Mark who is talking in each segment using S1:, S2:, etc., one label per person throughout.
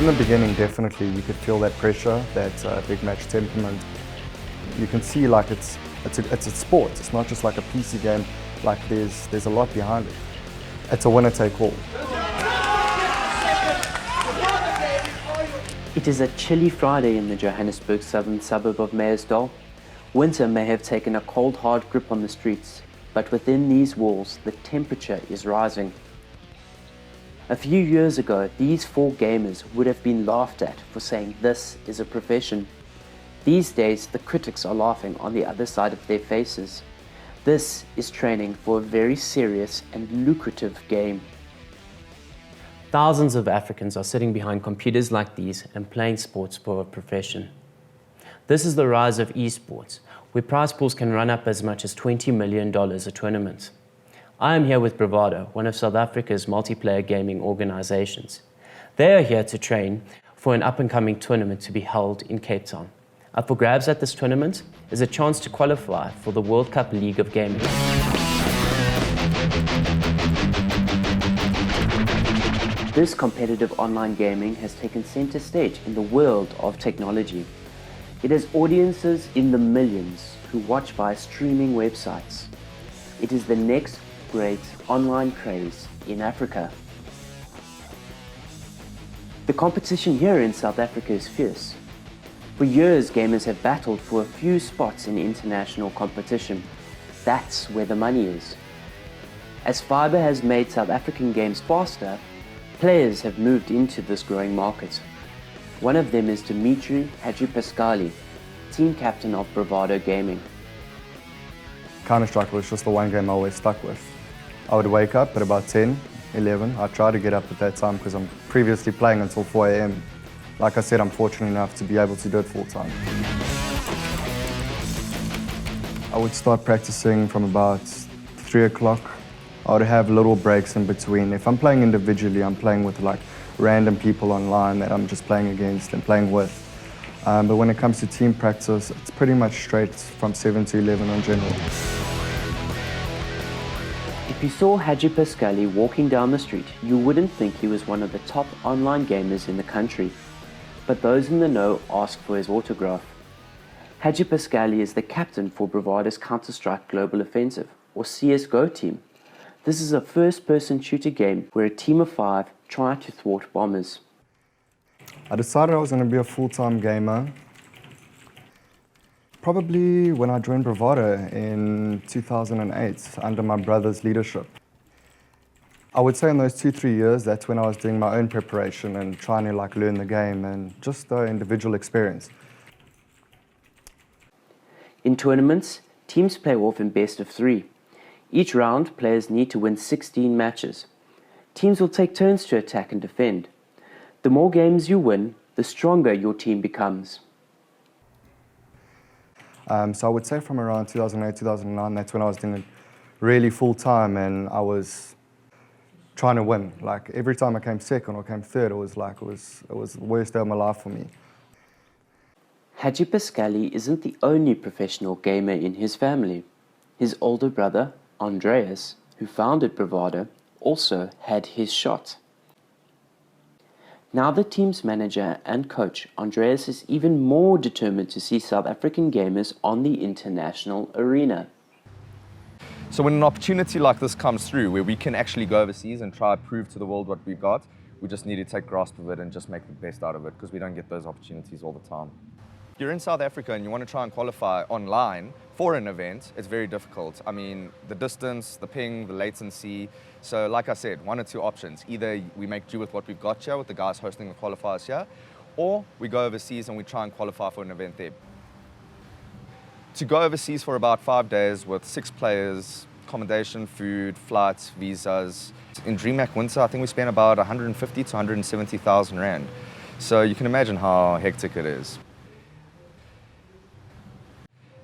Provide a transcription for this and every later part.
S1: In the beginning, definitely, you could feel that pressure, that big match temperament. You can see like it's a sport. It's not just like a PC game. Like there's a lot behind it. It's a winner take all.
S2: It is a chilly Friday in the Johannesburg southern suburb of Meyersdal. Winter may have taken a cold, hard grip on the streets, but within these walls, the temperature is rising. A few years ago, these four gamers would have been laughed at for saying this is a profession. These days, the critics are laughing on the other side of their faces. This is training for a very serious and lucrative game. Thousands of Africans are sitting behind computers like these and playing sports for a profession. This is the rise of eSports, where prize pools can run up as much as $20 million a tournament. I am here with Bravado, one of South Africa's multiplayer gaming organizations. They are here to train for an up-and-coming tournament to be held in Cape Town. Up for grabs at this tournament is a chance to qualify for the World Cup League of Gaming. This competitive online gaming has taken center stage in the world of technology. It has audiences in the millions who watch via streaming websites. It is the next great online craze in Africa. The competition here in South Africa is fierce. For years, gamers have battled for a few spots in international competition. That's where the money is. As fibre has made South African games faster, players have moved into this growing market. One of them is Dimitri Hadjipascali, team captain of Bravado Gaming.
S1: Counter-Strike was just the one game I always stuck with. I would wake up at about 10, 11. I try to get up at that time because I'm previously playing until 4 a.m. Like I said, I'm fortunate enough to be able to do it full time. I would start practicing from about 3 o'clock. I would have little breaks in between. If I'm playing individually, I'm playing with like random people online that I'm just playing against and playing with. But when it comes to team practice, it's pretty much straight from 7 to 11 in general.
S2: If you saw Hadjipascali walking down the street, you wouldn't think he was one of the top online gamers in the country. But those in the know ask for his autograph. Hadjipascali is the captain for Bravado's Counter-Strike Global Offensive, or CSGO team. This is a first-person shooter game where a team of 5 try to thwart bombers.
S1: I decided I was going to be a full-time gamer probably when I joined Bravado in 2008 under my brother's leadership. I would say in those 2-3 years, that's when I was doing my own preparation and trying to like learn the game and just the individual experience.
S2: In tournaments, teams play off in best of 3. Each round, players need to win 16 matches. Teams will take turns to attack and defend. The more games you win, the stronger your team becomes.
S1: So I would say from around 2008, 2009, that's when I was doing it really full time and I was trying to win. Like every time I came second or came third, it was the worst day of my life for me.
S2: Hadjipascali isn't the only professional gamer in his family. His older brother, Andreas, who founded Bravado, also had his shot. Now the team's manager and coach, Andreas is even more determined to see South African gamers on the international arena.
S3: So when an opportunity like this comes through, where we can actually go overseas and try to prove to the world what we've got, we just need to take grasp of it and just make the best out of it, because we don't get those opportunities all the time. If you're in South Africa and you want to try and qualify online for an event, it's very difficult. I mean, the distance, the ping, the latency. So like I said, 1 or 2 options. Either we make do with what we've got here with the guys hosting the qualifiers here, or we go overseas and we try and qualify for an event there. To go overseas for about 5 days with 6 players, accommodation, food, flights, visas. In DreamHack Winter, I think we spent about 150 to 170,000 Rand. So you can imagine how hectic it is.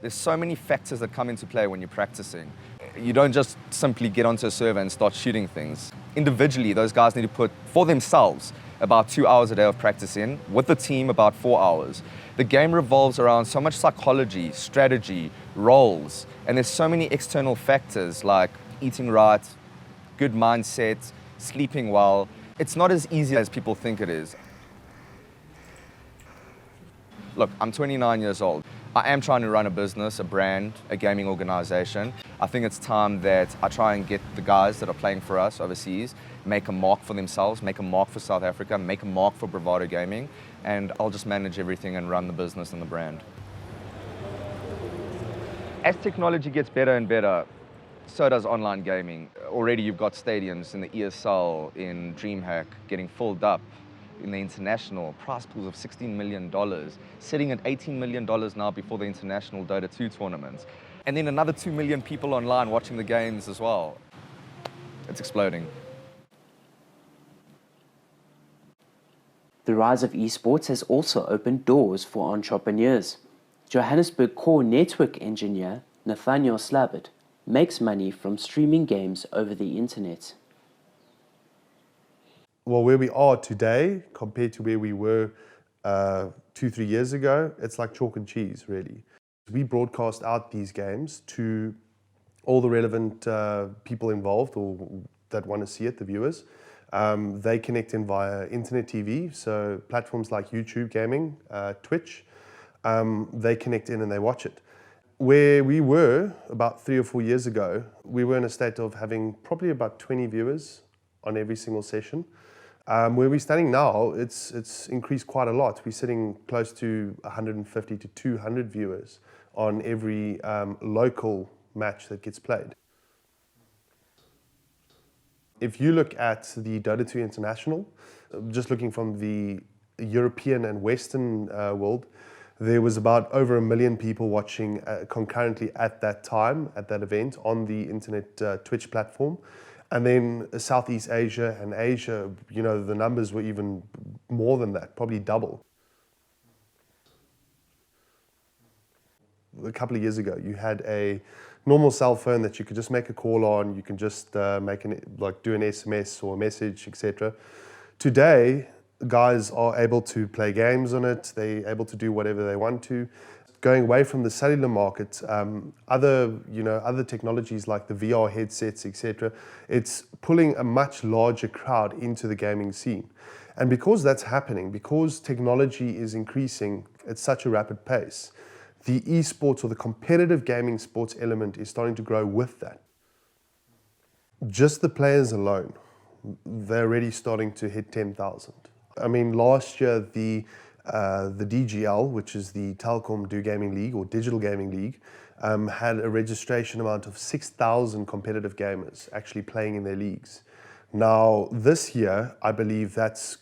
S3: There's so many factors that come into play when you're practicing. You don't just simply get onto a server and start shooting things. Individually, those guys need to put, for themselves, about 2 hours a day of practice in, with the team about 4 hours. The game revolves around so much psychology, strategy, roles, and there's so many external factors like eating right, good mindset, sleeping well. It's not as easy as people think it is. Look, I'm 29 years old. I am trying to run a business, a brand, a gaming organization. I think it's time that I try and get the guys that are playing for us overseas, make a mark for themselves, make a mark for South Africa, make a mark for Bravado Gaming, and I'll just manage everything and run the business and the brand. As technology gets better and better, so does online gaming. Already you've got stadiums in the ESL, in DreamHack, getting filled up. In the international, prize pools of $16 million, sitting at $18 million now before the international Dota 2 tournaments. And then another 2 million people online watching the games as well. It's exploding.
S2: The rise of esports has also opened doors for entrepreneurs. Johannesburg core network engineer Nathaniel Slabbert makes money from streaming games over the internet.
S4: Well, where we are today compared to where we were 2-3 years ago, it's like chalk and cheese, really. We broadcast out these games to all the relevant people involved or that want to see it, the viewers. They connect in via internet TV, so platforms like YouTube Gaming, Twitch, they connect in and they watch it. Where we were about 3 or 4 years ago, we were in a state of having probably about 20 viewers on every single session. Where we're standing now, it's increased quite a lot. We're sitting close to 150 to 200 viewers on every local match that gets played. If you look at the Dota 2 International, just looking from the European and Western world, there was about over 1 million people watching concurrently at that time, at that event, on the internet Twitch platform. And then Southeast Asia and Asia, you know, the numbers were even more than that, probably double. A couple of years ago, you had a normal cell phone that you could just make a call on, you can just do an SMS or a message, etc. Today, guys are able to play games on it, they're able to do whatever they want to. Going away from the cellular market, other technologies like the VR headsets, etc., it's pulling a much larger crowd into the gaming scene. And because that's happening, because technology is increasing at such a rapid pace, the esports or the competitive gaming sports element is starting to grow with that. Just the players alone, they're already starting to hit 10,000. I mean, last year, the DGL, which is the Telkom Do Gaming League or Digital Gaming League, had a registration amount of 6,000 competitive gamers actually playing in their leagues. Now, this year, I believe that's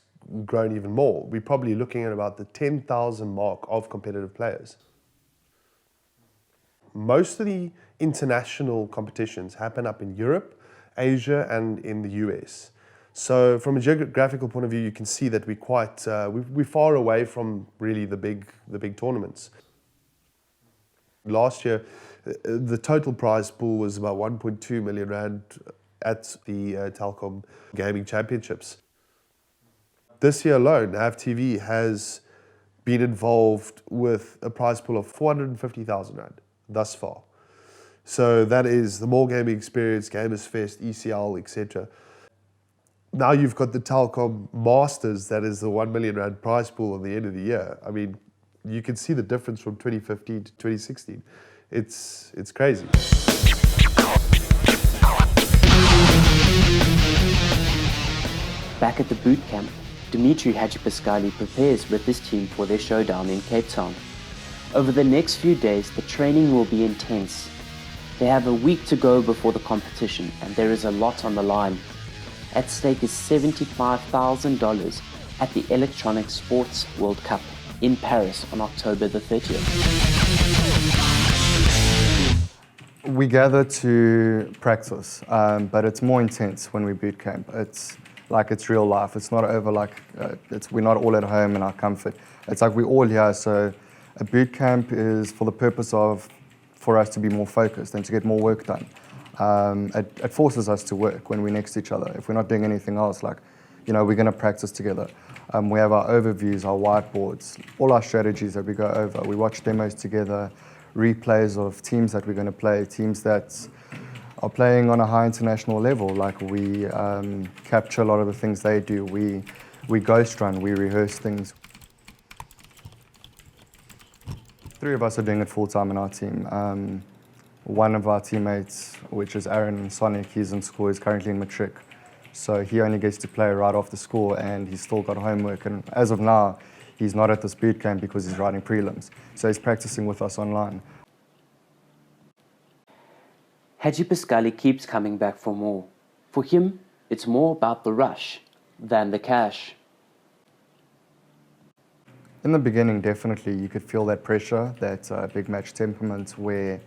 S4: grown even more. We're probably looking at about the 10,000 mark of competitive players. Most of the international competitions happen up in Europe, Asia, and in the US. So from a geographical point of view, you can see that we're far away from really the big tournaments. Last year, the total prize pool was about 1.2 million rand at the Telkom Gaming Championships. This year alone, TV has been involved with a prize pool of 450,000 rand thus far. So that is the More Gaming Experience, Gamers Fest, ECL, etc. Now you've got the Telkom Masters, that is the 1 million rand prize pool at the end of the year. I mean, you can see the difference from 2015 to 2016. It's crazy.
S2: Back at the boot camp, Dimitri Hadjipaskali prepares with his team for their showdown in Cape Town. Over the next few days, the training will be intense. They have a week to go before the competition, and there is a lot on the line. At stake is $75,000 at the Electronic Sports World Cup in Paris on October the 30th.
S1: We gather to practice, but it's more intense when we boot camp. It's like it's real life. It's not over we're not all at home in our comfort. It's like we're all here, so a boot camp is for the purpose of for us to be more focused and to get more work done. It forces us to work when we're next to each other. If we're not doing anything else, we're going to practice together. We have our overviews, our whiteboards, all our strategies that we go over. We watch demos together, replays of teams that we're going to play, teams that are playing on a high international level. Like we capture a lot of the things they do. We ghost run, we rehearse things. 3 of us are doing it full-time in our team. One of our teammates, which is Aaron Sonic, he's in school, he's currently in matric. So he only gets to play right after school, and he's still got homework. And as of now, he's not at this boot camp because he's writing prelims. So he's practicing with us online.
S2: Haji Pascali keeps coming back for more. For him, it's more about the rush than the cash.
S1: In the beginning, definitely, you could feel that pressure, that big match temperament where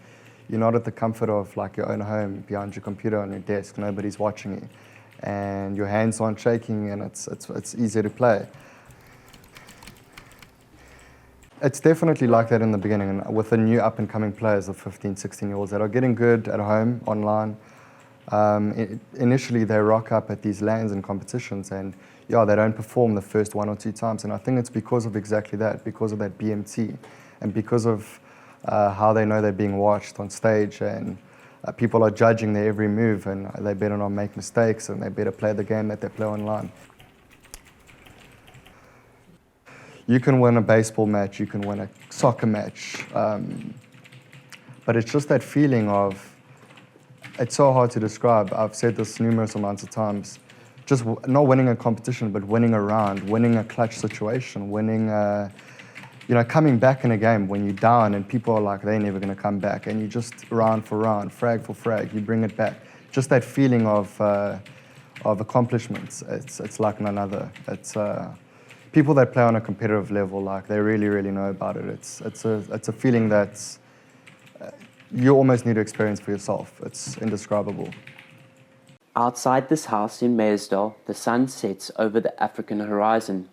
S1: you're not at the comfort of like your own home, behind your computer on your desk, nobody's watching you, and your hands aren't shaking, and it's easier to play. It's definitely like that in the beginning, and with the new up-and-coming players, the 15, 16-year-olds that are getting good at home, online. Initially, they rock up at these LANs and competitions, and yeah, they don't perform the first 1 or 2 times, and I think it's because of exactly that, because of that BMT, and because of how they know they're being watched on stage, and people are judging their every move, and they better not make mistakes, and they better play the game that they play online. You can win a baseball match, you can win a soccer match, but it's just that feeling of, it's so hard to describe. I've said this numerous amounts of times. Just not winning a competition, but winning a round, winning a clutch situation, winning, coming back in a game when you're down and people are like, they're never going to come back, and you just round for round, frag for frag, you bring it back. Just that feeling of accomplishments. It's like none other. It's people that play on a competitive level, like they really, really know about it. It's a feeling that you almost need to experience for yourself. It's indescribable.
S2: Outside this house in Meyersdal, the sun sets over the African horizon.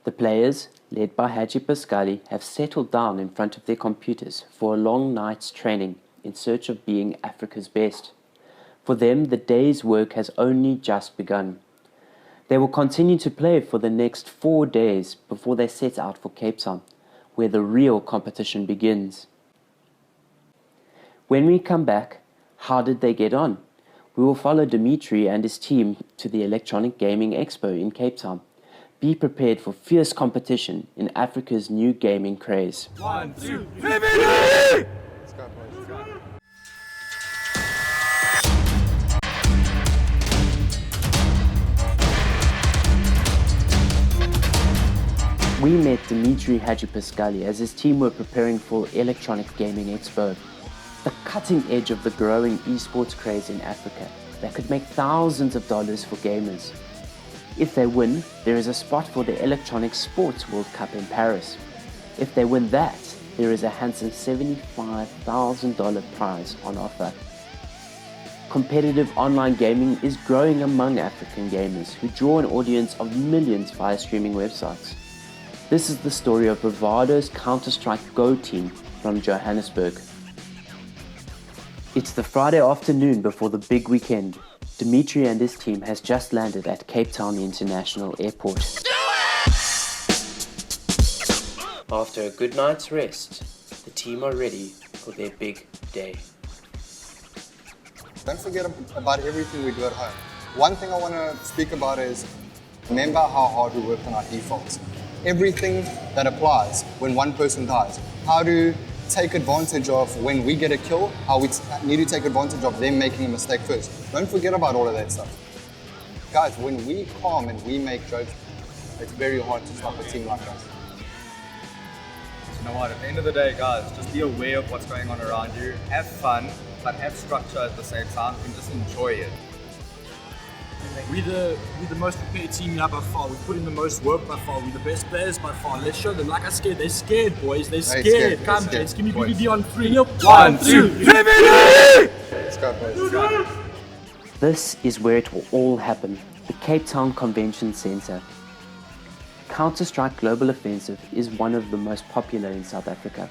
S2: The players, led by Haji Pascali, have settled down in front of their computers for a long night's training in search of being Africa's best. For them, the day's work has only just begun. They will continue to play for the next 4 days before they set out for Cape Town, where the real competition begins. When we come back, how did they get on? We will follow Dimitri and his team to the Electronic Gaming Expo in Cape Town. Be prepared for fierce competition in Africa's new gaming craze.
S3: 1, 2, 3,
S1: Let's go, boys.
S2: We met Dimitri Haji Pascali as his team were preparing for Electronic Gaming Expo, the cutting edge of the growing eSports craze in Africa that could make thousands of dollars for gamers. If they win, there is a spot for the Electronic Sports World Cup in Paris. If they win that, there is a handsome $75,000 prize on offer. Competitive online gaming is growing among African gamers who draw an audience of millions via streaming websites. This is the story of Bravado's Counter-Strike Go team from Johannesburg. It's the Friday afternoon before the big weekend. Dimitri and his team has just landed at Cape Town International Airport. After a good night's rest, the team are ready for their big day.
S1: Don't forget about everything we do at home. One thing I want to speak about is remember how hard we work on our defaults. Everything that applies when one person dies. How to take advantage of when we get a kill, how we need to take advantage of them making a mistake first. Don't forget about all of that stuff. Guys, when we calm and we make jokes, it's very hard to stop a team like us.
S3: You know what, at the end of the day, guys, just be aware of what's going on around you. Have fun, but have structure at the same time and just enjoy it.
S5: We're the most prepared team here by far. We put in the most work by far. We're the best players by far. Let's show them. Like I said, they're scared, boys. They're scared. Come, let's give me BBD on 3. 1, 2, 3.
S1: Let's go, boys.
S2: This is where it will all happen, the Cape Town Convention Centre. Counter-Strike Global Offensive is one of the most popular in South Africa.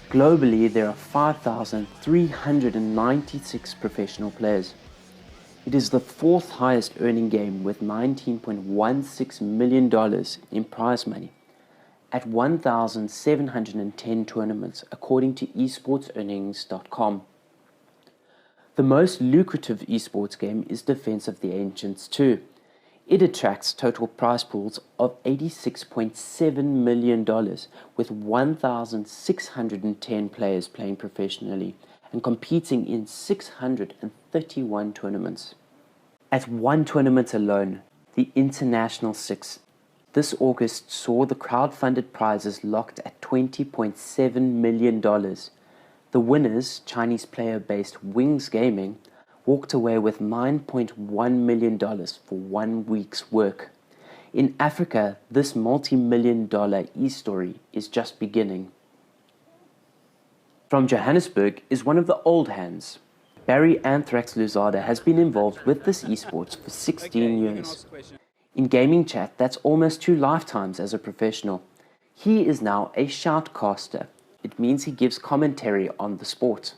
S2: Globally, there are 5,396 professional players. It is the 4th highest earning game with $19.16 million in prize money at 1,710 tournaments according to esportsearnings.com. The most lucrative esports game is Defense of the Ancients 2. It attracts total prize pools of $86.7 million, with 1,610 players playing professionally and competing in 631 tournaments. At one tournament alone, the International Six, this August saw the crowd-funded prizes locked at $20.7 million. The winners, Chinese player-based Wings Gaming, walked away with $9.1 million for 1 week's work. In Africa, this multi-million-dollar e-story is just beginning. From Johannesburg is one of the old hands. Barry Anthrax Luzada has been involved with this esports for 16 years. In gaming chat, that's almost 2 lifetimes as a professional. He is now a shoutcaster. It means he gives commentary on the sport.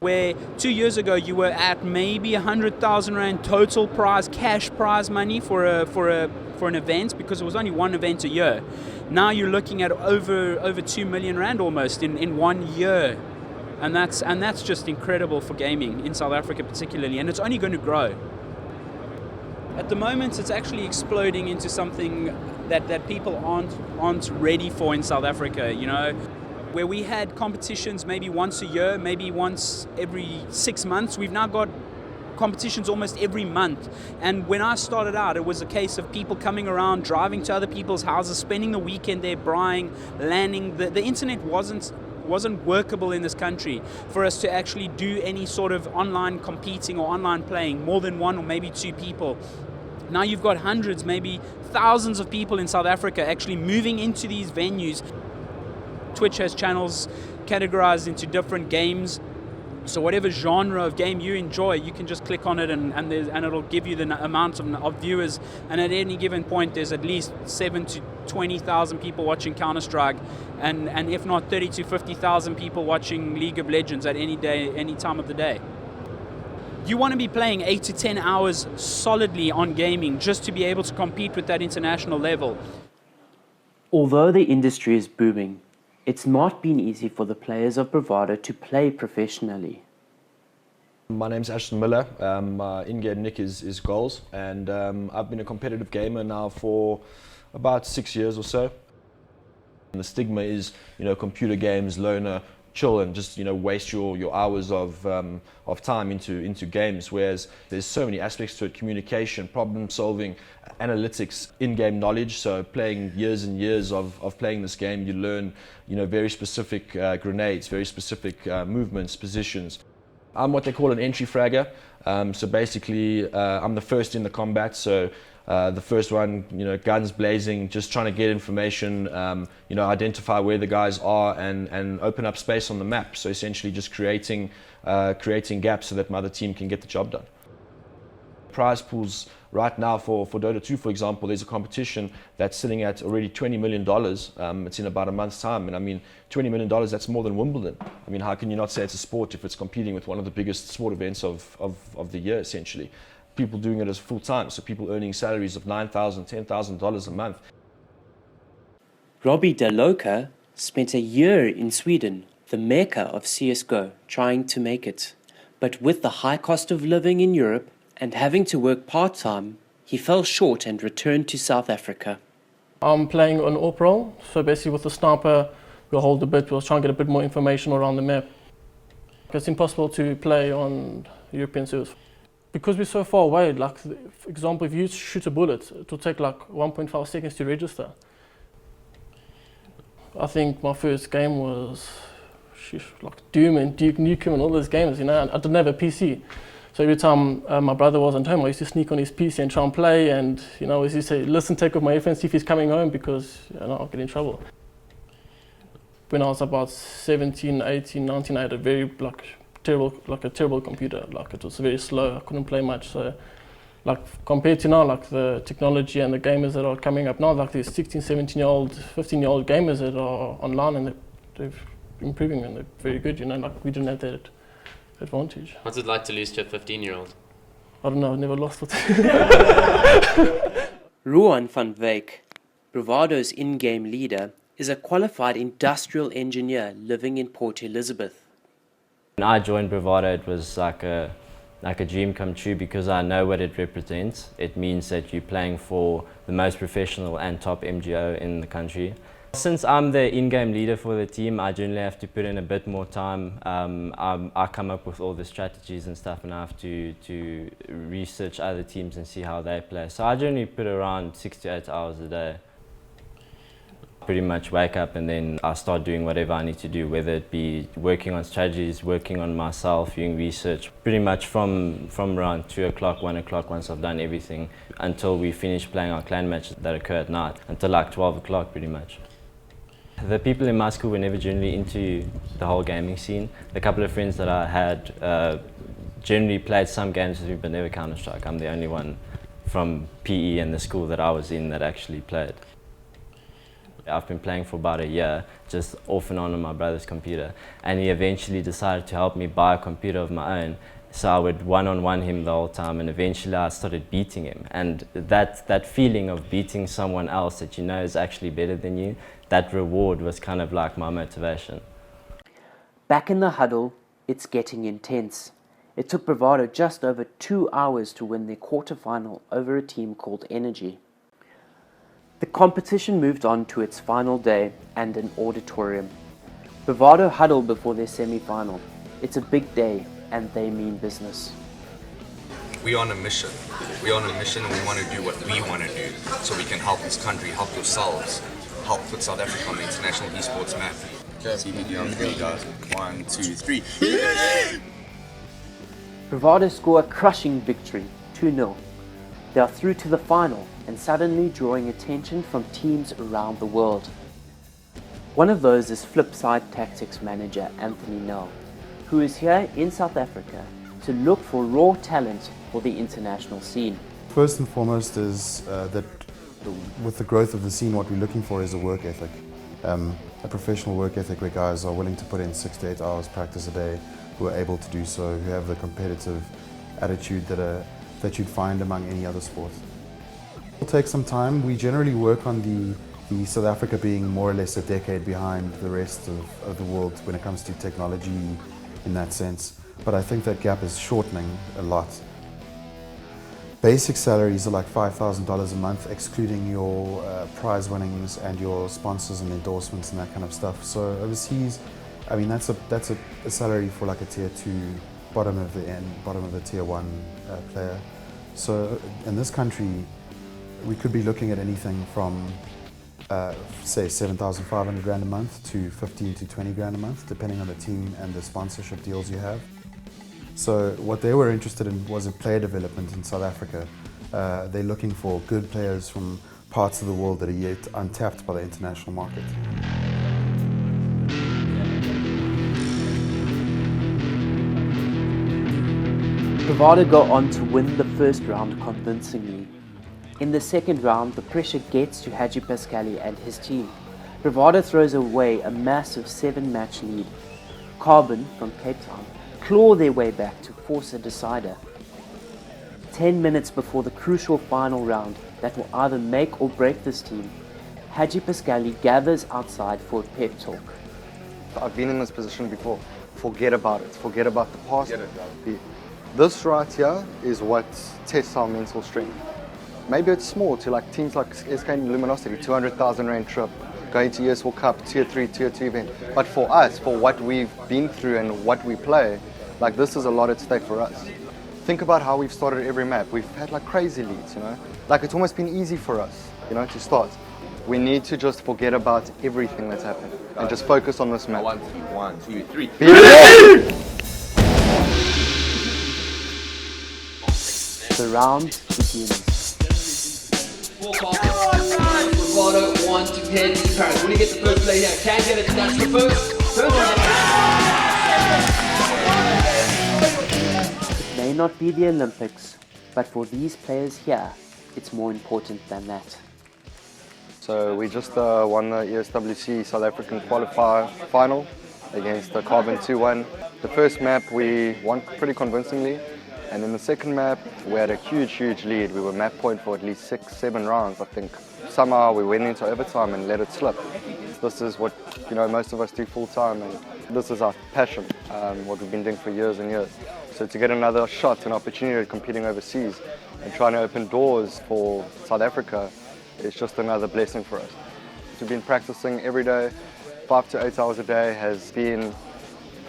S6: Where 2 years ago you were at maybe 100,000 Rand total prize, cash prize money for an event, because it was only one event a year. Now you're looking at over 2 million Rand almost in 1 year. And that's just incredible for gaming in South Africa particularly, and it's only going to grow. At the moment, it's actually exploding into something that people aren't ready for in South Africa, you know. Where we had competitions maybe once a year, maybe once every 6 months, we've now got competitions almost every month. And when I started out, it was a case of people coming around, driving to other people's houses, spending the weekend there, buying, landing. The internet wasn't workable in this country for us to actually do any sort of online competing or online playing, more than 1 or maybe 2 people. Now you've got hundreds, maybe thousands of people in South Africa actually moving into these venues. Twitch has channels categorized into different games. So whatever genre of game you enjoy, you can just click on it and it'll give you the amount of viewers. And at any given point, there's at least 7 to 20,000 people watching Counter-Strike, and if not 30 to 50,000 people watching League of Legends at any day, any time of the day. You want to be playing 8 to 10 hours solidly on gaming just to be able to compete with that international level.
S2: Although the industry is booming, it's not been easy for the players of Bravado to play professionally.
S7: My name's Ashton Miller. My in-game nick is Goals, and I've been a competitive gamer now for about 6 years or so. And the stigma is, you know, computer games, loner, chill, and just, you know, waste your hours of time into games. Whereas there's so many aspects to it: communication, problem solving, analytics, in-game knowledge. So playing years and years of playing this game, you learn, you know, very specific grenades, very specific movements, positions. I'm what they call an entry fragger. So basically, I'm the first in the combat. So the first one, you know, guns blazing, just trying to get information, you know, identify where the guys are and open up space on the map. So essentially just creating gaps so that my other team can get the job done. Prize pools right now for Dota 2, for example, there's a competition that's sitting at already $20 million. It's in about a month's time. And I mean, $20 million, that's more than Wimbledon. I mean, how can you not say it's a sport if it's competing with one of the biggest sport events of the year, essentially? People doing it as full time, so people earning salaries of $9,000, $10,000 a month.
S2: Robbie de Leeuw spent a year in Sweden, the mecca of CSGO, trying to make it. But with the high cost of living in Europe and having to work part-time, he fell short and returned to South Africa.
S8: I'm playing on AWP role, so basically with the sniper, we'll hold a bit, we'll try and get a bit more information around the map. It's impossible to play on European servers. Because we're so far away, like, for example, if you shoot a bullet, it will take like 1.5 seconds to register. I think my first game was like Doom and Duke Nukem and all those games, you know. I didn't have a PC. So every time my brother wasn't home, I used to sneak on his PC and try and play, and, you know, I used to say, listen, take off my earphones, see if he's coming home, because, you know, I'll get in trouble. When I was about 17, 18, 19, I had a very terrible computer. Like, it was very slow, I couldn't play much. So, like, compared to now, like, the technology and the gamers that are coming up now, like, these 16, 17-year-old, 15-year-old gamers that are online, and they're improving, and they're very good, you know. Like, we didn't have that advantage.
S9: What's it like to lose to a 15-year-old?
S8: I don't know, I've never lost it.
S2: Rowan van Wyk, Bravado's in-game leader, is a qualified industrial engineer living in Port Elizabeth.
S10: When I joined Bravado, it was like a
S9: like a dream come true because I know what it represents. It means that you're playing for the most professional and top MGO in the country. Since I'm the in-game leader for the team, I generally have to put in a bit more time. I come up with all the strategies and stuff, and I have to research other teams and see how they play. So I generally put around 6 to 8 hours a day. Pretty much wake up and then I start doing whatever I need to do, whether it be working on strategies, working on myself, doing research. Pretty much from around 2 o'clock, 1 o'clock, once I've done everything, until we finish playing our clan matches that occur at night, until like 12 o'clock pretty much. The people in my school were never generally into the whole gaming scene. The couple of friends that I had generally played some games with me, but never Counter-Strike. I'm the only one from PE and the school that I was in that actually played. I've been playing for about a year, just off and on my brother's computer, and he eventually decided to help me buy a computer of my own. So I would one-on-one him the whole time, and eventually I started beating him. And that feeling of beating someone else that you know is actually better than you, that reward was kind of like my motivation.
S2: Back in the huddle, it's getting intense. It took Bravado just over 2 hours to win their quarterfinal over a team called Energy. The competition moved on to its final day and an auditorium. Bravado huddled before their semi-final. It's a big day and they mean business.
S10: We're on a mission. We're on a mission and we want to do what we want to do so we can help this country, help yourselves, help put South Africa on the international eSports map. CBD on 3 guys. 1, 2, 3.
S2: Bravado score a crushing victory, 2-0. They are through to the final and suddenly drawing attention from teams around the world. One of those is FlipSide Tactics manager Anthony Nell, who is here in South Africa to look for raw talent for the international scene.
S11: First and foremost is that with the growth of the scene, what we're looking for is a work ethic. A professional work ethic where guys are willing to put in 6 to 8 hours practice a day, who are able to do so, who have the competitive attitude that you'd find among any other sport. It'll take some time. We generally work on the South Africa being more or less a decade behind the rest of the world when it comes to technology in that sense. But I think that gap is shortening a lot. Basic salaries are like $5,000 a month, excluding your prize winnings and your sponsors and endorsements and that kind of stuff. So overseas, I mean, that's a salary for like a tier 2, bottom of the tier 1 player. So in this country, we could be looking at anything from say 7,500 Rand a month to 15 to 20 grand a month, depending on the team and the sponsorship deals you have. So what they were interested in was a player development in South Africa. They're looking for good players from parts of the world that are yet untapped by the international market.
S2: Bravado go on to win the first round convincingly. In the second round, the pressure gets to Haji Pascali and his team. Bravado throws away a massive 7-match lead. Carbon from Cape Town claw their way back to force a decider. 10 minutes before the crucial final round that will either make or break this team, Haji Pascali gathers outside for a pep talk.
S1: I've been in this position before. Forget about it. Forget about the past. This right here is what tests our mental strength. Maybe it's small to like teams like SK and Luminosity, 200,000 Rand trip, going to ESL Cup, tier 3, tier 2 event. But for us, for what we've been through and what we play, like this is a lot at stake for us. Think about how we've started every map. We've had like crazy leads, you know? Like it's almost been easy for us, you know, to start. We need to just forget about everything that's happened and just focus on this map.
S10: 1, 2, 3.
S2: The round begins.
S12: Bravado want to head to Paris. When you get the first play here, can get it. That's the first.
S2: It may not be the Olympics, but for these players here, it's more important than that.
S1: So we just won the ESWC South African qualifier final against the Carbon 2-1. The first map we won pretty convincingly. And in the second map, we had a huge lead. We were map point for at least 6, 7 rounds, I think. Somehow we went into overtime and let it slip. This is what, you know, most of us do full time, and this is our passion, what we've been doing for years and years. So to get another shot, an opportunity at competing overseas and trying to open doors for South Africa is just another blessing for us. We've been practicing every day, 5 to 8 hours a day has been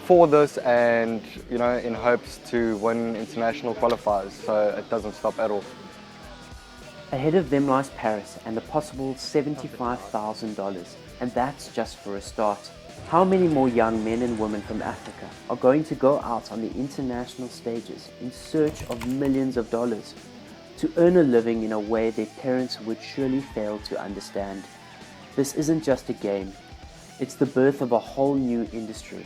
S1: for this, and in hopes to win international qualifiers, so it doesn't stop at all.
S2: Ahead of them lies Paris and a possible $75,000, and that's just for a start. How many more young men and women from Africa are going to go out on the international stages in search of millions of dollars to earn a living in a way their parents would surely fail to understand? This isn't just a game, it's the birth of a whole new industry.